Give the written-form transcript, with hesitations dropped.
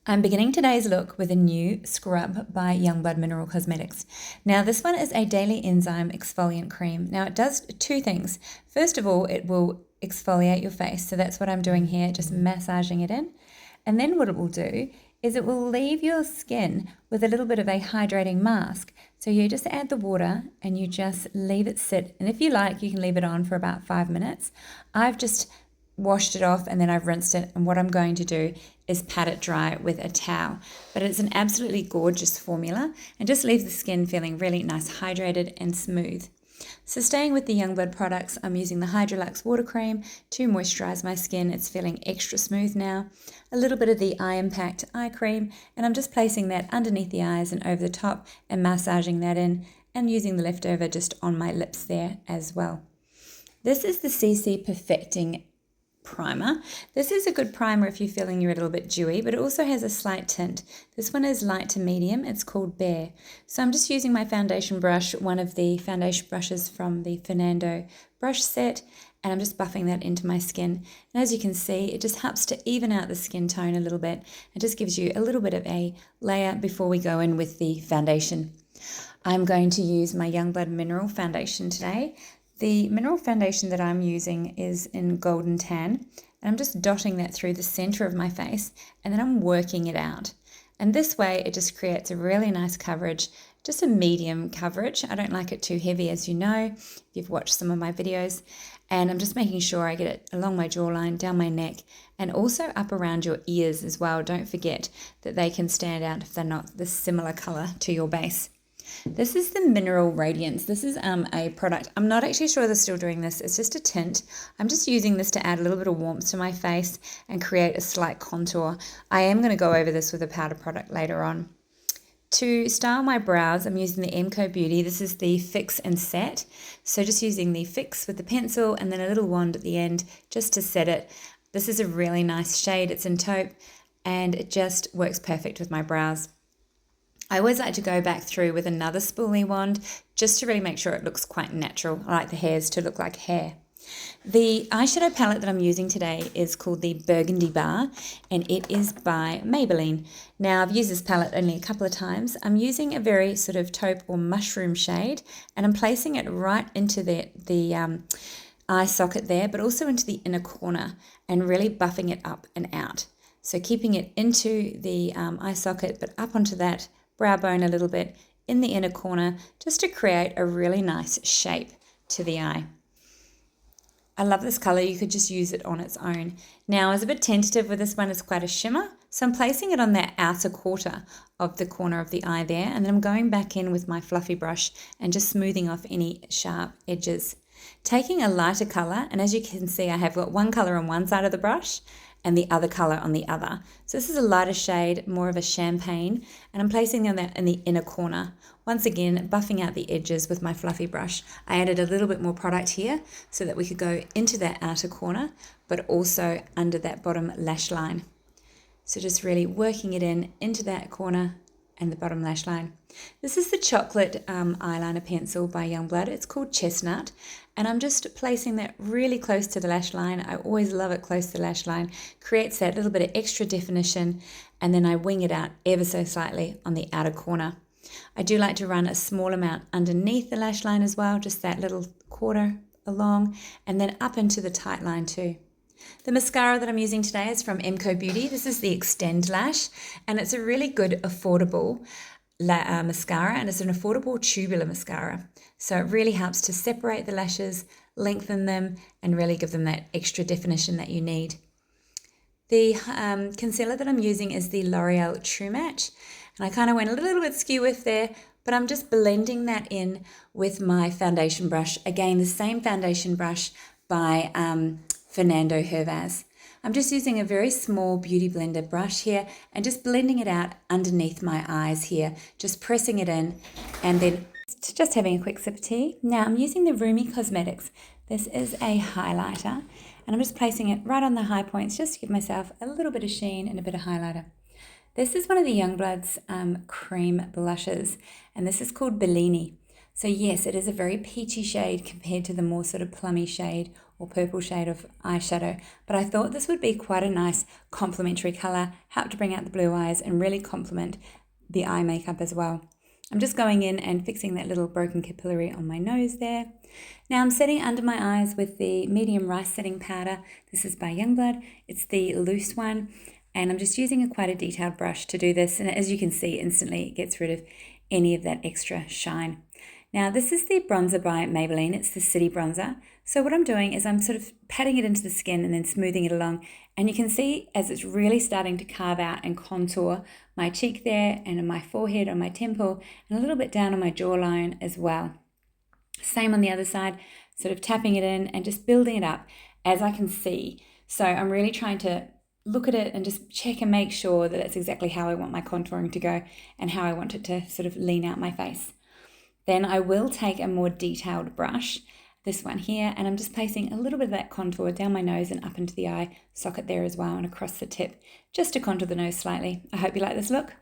I'm beginning today's look with a new scrub by Youngblood Mineral Cosmetics. Now this one is a daily enzyme exfoliant cream. Now it does two things. First of all, it will exfoliate your face. So that's what I'm doing here, just massaging it in. And then what it will do is it will leave your skin with a little bit of a hydrating mask. So you just add the water and you just leave it sit. And if you like, you can leave it on for about 5 minutes. I've just washed it off and then I've rinsed it, and what I'm going to do is pat it dry with a towel. But it's an absolutely gorgeous formula and just leaves the skin feeling really nice, hydrated and smooth. So staying with the Youngblood products, I'm using the Hydra-Luxe water cream to moisturize my skin. It's feeling extra smooth now. A little bit of the Eye Impact eye cream, and I'm just placing that underneath the eyes and over the top and massaging that in, and using the leftover just on my lips there as well. This is the CC Perfecting Primer. This is a good primer if you're feeling you're a little bit dewy, but it also has a slight tint. This one is light to medium. It's called Bare. So I'm just using my foundation brush, one of the foundation brushes from the Fernando brush set, and I'm just buffing that into my skin. And as you can see, it just helps to even out the skin tone a little bit. It just gives you a little bit of a layer before we go in with the foundation. I'm going to use my Youngblood Mineral Foundation today. The mineral foundation that I'm using is in Golden Tan, and I'm just dotting that through the center of my face, and then I'm working it out. And this way it just creates a really nice coverage, just a medium coverage. I don't like it too heavy, as you know, if you've watched some of my videos. And I'm just making sure I get it along my jawline, down my neck, and also up around your ears as well. Don't forget that they can stand out if they're not the similar color to your base. This is the Mineral Radiance. This is a product. I'm not actually sure they're still doing this. It's just a tint. I'm just using this to add a little bit of warmth to my face and create a slight contour. I am going to go over this with a powder product later on. To style my brows, I'm using the McoBeauty. This is the Fix and Set. So just using the Fix with the pencil and then a little wand at the end just to set it. This is a really nice shade. It's in taupe and it just works perfect with my brows. I always like to go back through with another spoolie wand just to really make sure it looks quite natural. I like the hairs to look like hair. The eyeshadow palette that I'm using today is called the Burgundy Bar, and it is by Maybelline. Now, I've used this palette only a couple of times. I'm using a very sort of taupe or mushroom shade, and I'm placing it right into the eye socket there, but also into the inner corner, and really buffing it up and out. So keeping it into the eye socket, but up onto that brow bone a little bit in the inner corner, just to create a really nice shape to the eye. I love this color. You could just use it on its own. Now, I was a bit tentative with this one. It's quite a shimmer, so I'm placing it on that outer quarter of the corner of the eye there, and then I'm going back in with my fluffy brush and just smoothing off any sharp edges. Taking a lighter color, and as you can see, I have got one color on one side of the brush and the other color on the other. So this is a lighter shade, more of a champagne, and I'm placing them in the inner corner. Once again, buffing out the edges with my fluffy brush. I added a little bit more product here so that we could go into that outer corner, but also under that bottom lash line. So just really working it in into that corner and the bottom lash line. This is the chocolate eyeliner pencil by Youngblood. It's called Chestnut, and I'm just placing that really close to the lash line. I always love it close to the lash line. Creates that little bit of extra definition, and then I wing it out ever so slightly on the outer corner. I do like to run a small amount underneath the lash line as well, just that little quarter along, and then up into the tight line too. The mascara that I'm using today is from McoBeauty. This is the Extend Lash, and it's a really good affordable mascara, and it's an affordable tubular mascara. So it really helps to separate the lashes, lengthen them, and really give them that extra definition that you need. The concealer that I'm using is the Loreal True Match, and I kind of went a little bit skew with there, but I'm just blending that in with my foundation brush. Again, the same foundation brush by Fernando Hervas. I'm just using a very small beauty blender brush here and just blending it out underneath my eyes here, just pressing it in, and then just having a quick sip of tea. Now I'm using the Rum Cosmetiques. This is a highlighter, and I'm just placing it right on the high points just to give myself a little bit of sheen and a bit of highlighter. This is one of the Youngblood's Creme blushes, and this is called Bellini. So yes, it is a very peachy shade compared to the more sort of plummy shade or purple shade of eyeshadow, but I thought this would be quite a nice complementary colour, help to bring out the blue eyes and really complement the eye makeup as well. I'm just going in and fixing that little broken capillary on my nose there. Now I'm setting under my eyes with the medium rice setting powder. This is by Youngblood. It's the loose one, and I'm just using quite a detailed brush to do this, and as you can see, instantly it gets rid of any of that extra shine. Now this is the bronzer by Maybelline. It's the City Bronzer. So what I'm doing is I'm sort of patting it into the skin and then smoothing it along, and you can see as it's really starting to carve out and contour my cheek there, and on my forehead, on my temple, and a little bit down on my jawline as well. Same on the other side, sort of tapping it in and just building it up as I can see. So I'm really trying to look at it and just check and make sure that it's exactly how I want my contouring to go and how I want it to sort of lean out my face. Then I will take a more detailed brush, this one here, and I'm just placing a little bit of that contour down my nose and up into the eye socket there as well, and across the tip, just to contour the nose slightly. I hope you like this look.